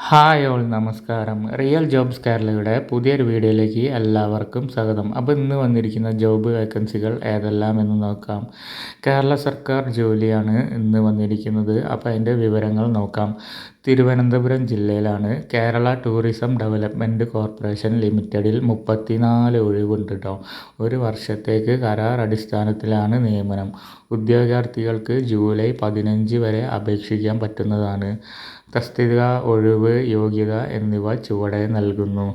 Hi all നമസ്കാരം. Real jobs കേരളയുടെ പുതിയൊരു വീഡിയോയിലേക്ക് എല്ലാവർക്കും സ്വാഗതം. അപ്പോൾ ഇന്ന് വന്നിരിക്കുന്ന ജോബ് വേക്കൻസികൾ ഏതെല്ലാം എന്ന് നോക്കാം. കേരള സർക്കാർ ജോലിയാണ് ഇന്ന് വന്നിരിക്കുന്നത്. അപ്പോൾ അതിൻ്റെ വിവരങ്ങൾ നോക്കാം. തിരുവനന്തപുരം ജില്ലയിലാണ് കേരള ടൂറിസം ഡെവലപ്മെൻറ്റ് കോർപ്പറേഷൻ ലിമിറ്റഡിൽ 34 ഒഴിവുണ്ട് കേട്ടോ. ഒരു വർഷത്തേക്ക് കരാർ അടിസ്ഥാനത്തിലാണ് നിയമനം. ഉദ്യോഗാർത്ഥികൾക്ക് ജൂലൈ 15 വരെ അപേക്ഷിക്കാൻ പറ്റുന്നതാണ്. തസ്തിക, ഒഴിവ്, യോഗ്യത എന്നിവ ചുവടെ നൽകുന്നു.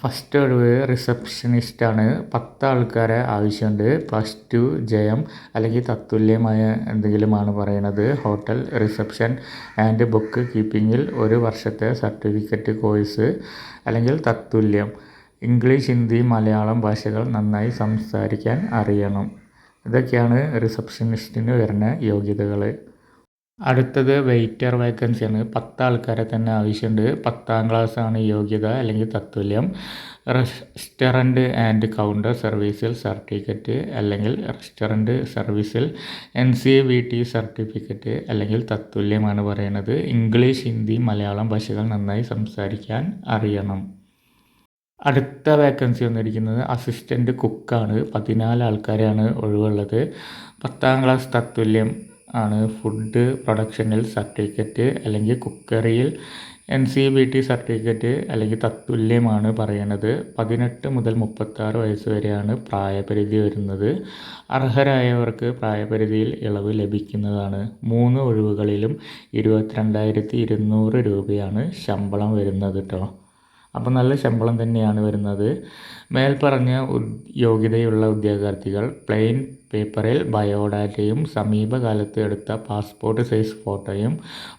ഫസ്റ്റ് ഒഴിവ് റിസപ്ഷനിസ്റ്റാണ്. 10 ആൾക്കാരെ ആവശ്യമുണ്ട്. +2 ജയം അല്ലെങ്കിൽ തത്തുല്യമായ എന്തെങ്കിലുമാണ് പറയണത്. ഹോട്ടൽ റിസപ്ഷൻ ആൻഡ് ബുക്ക് കീപ്പിങ്ങിൽ 1 വർഷത്തെ സർട്ടിഫിക്കറ്റ് കോഴ്സ് അല്ലെങ്കിൽ തത്തുല്യം. ഇംഗ്ലീഷ്, ഹിന്ദി, മലയാളം ഭാഷകൾ നന്നായി സംസാരിക്കാൻ അറിയണം. ഇതൊക്കെയാണ് റിസപ്ഷനിസ്റ്റിന് വരുന്ന യോഗ്യതകൾ. അടുത്തത് വെയിറ്റർ വേക്കൻസിയാണ്. 10 ആൾക്കാരെ തന്നെ ആവശ്യമുണ്ട്. 10ാം ക്ലാസ്സാണ് യോഗ്യത അല്ലെങ്കിൽ തത്തുല്യം. റെസ്റ്റോറൻറ്റ് ആൻഡ് കൗണ്ടർ സർവീസിൽ സർട്ടിഫിക്കറ്റ് അല്ലെങ്കിൽ റെസ്റ്റോറൻറ്റ് സർവീസിൽ NCVT സർട്ടിഫിക്കറ്റ് അല്ലെങ്കിൽ തത്തുല്യമാണ് പറയുന്നത്. ഇംഗ്ലീഷ്, ഹിന്ദി, മലയാളം ഭാഷകൾ നന്നായി സംസാരിക്കാൻ അറിയണം. അടുത്ത വേക്കൻസി വന്നിരിക്കുന്നത് അസിസ്റ്റൻറ്റ് കുക്കാണ്. 14 ആൾക്കാരെയാണ് ഒഴിവുള്ളത്. 10ാം ക്ലാസ് തത്തുല്യം ആണ്. ഫുഡ് പ്രൊഡക്ഷനിൽ സർട്ടിഫിക്കറ്റ് അല്ലെങ്കിൽ കുക്കറിയിൽ NCVT സർട്ടിഫിക്കറ്റ് അല്ലെങ്കിൽ തത്തുല്യമാണ് പറയണത്. 18 മുതൽ 36 വയസ്സ് വരെയാണ് പ്രായപരിധി വരുന്നത്. അർഹരായവർക്ക് പ്രായപരിധിയിൽ ഇളവ് ലഭിക്കുന്നതാണ്. 3 ഒഴിവുകളിലും 22,200 രൂപയാണ് ശമ്പളം വരുന്നത് കേട്ടോ. അപ്പോൾ നല്ല ശമ്പളം തന്നെയാണ് വരുന്നത്. മേൽപ്പറഞ്ഞ യോഗ്യതയുള്ള ഉദ്യോഗാർത്ഥികൾ പ്ലെയിൻ പേപ്പറിൽ ബയോഡാറ്റയും സമീപകാലത്ത് എടുത്ത പാസ്പോർട്ട് സൈസ് ഫോട്ടോയും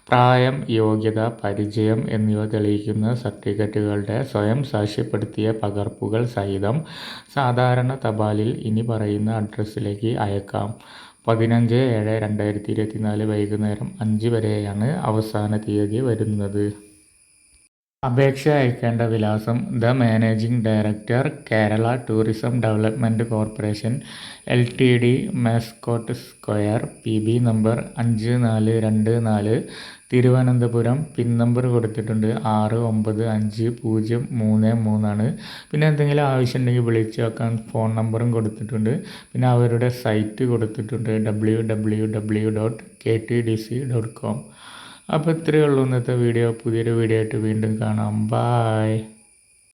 പ്രായം, യോഗ്യത, പരിചയം എന്നിവ തെളിയിക്കുന്ന സർട്ടിഫിക്കറ്റുകളുടെ സ്വയം സാക്ഷ്യപ്പെടുത്തിയ പകർപ്പുകൾ സഹിതം സാധാരണ തപാലിൽ ഇനി പറയുന്ന അഡ്രസ്സിലേക്ക് അയക്കാം. 15/7/2024 വൈകുന്നേരം 5 വരെയാണ് അവസാന തീയതി വരുന്നത്. അപേക്ഷ അയക്കേണ്ട വിലാസം: the managing director, Kerala tourism development corporation LTD, mascot square, PB number 5424, Thiruvananthapuram. Pin number കൊടുത്തിട്ടുണ്ട് 695033 ആണ്. പിന്നെ എന്തെങ്കിലും ആവശ്യമുണ്ടെങ്കിൽ വിളിച്ച് വെക്കാൻ ഫോൺ നമ്പറും കൊടുത്തിട്ടുണ്ട്. പിന്നെ അവരുടെ സൈറ്റ് കൊടുത്തിട്ടുണ്ട് www.ktdc.com. അപ്പോൾ ഇത്രയേ ഉള്ളൂ ഇന്നത്തെ വീഡിയോ. പുതിയൊരു വീഡിയോ ആയിട്ട് വീണ്ടും കാണാം. ബായ്.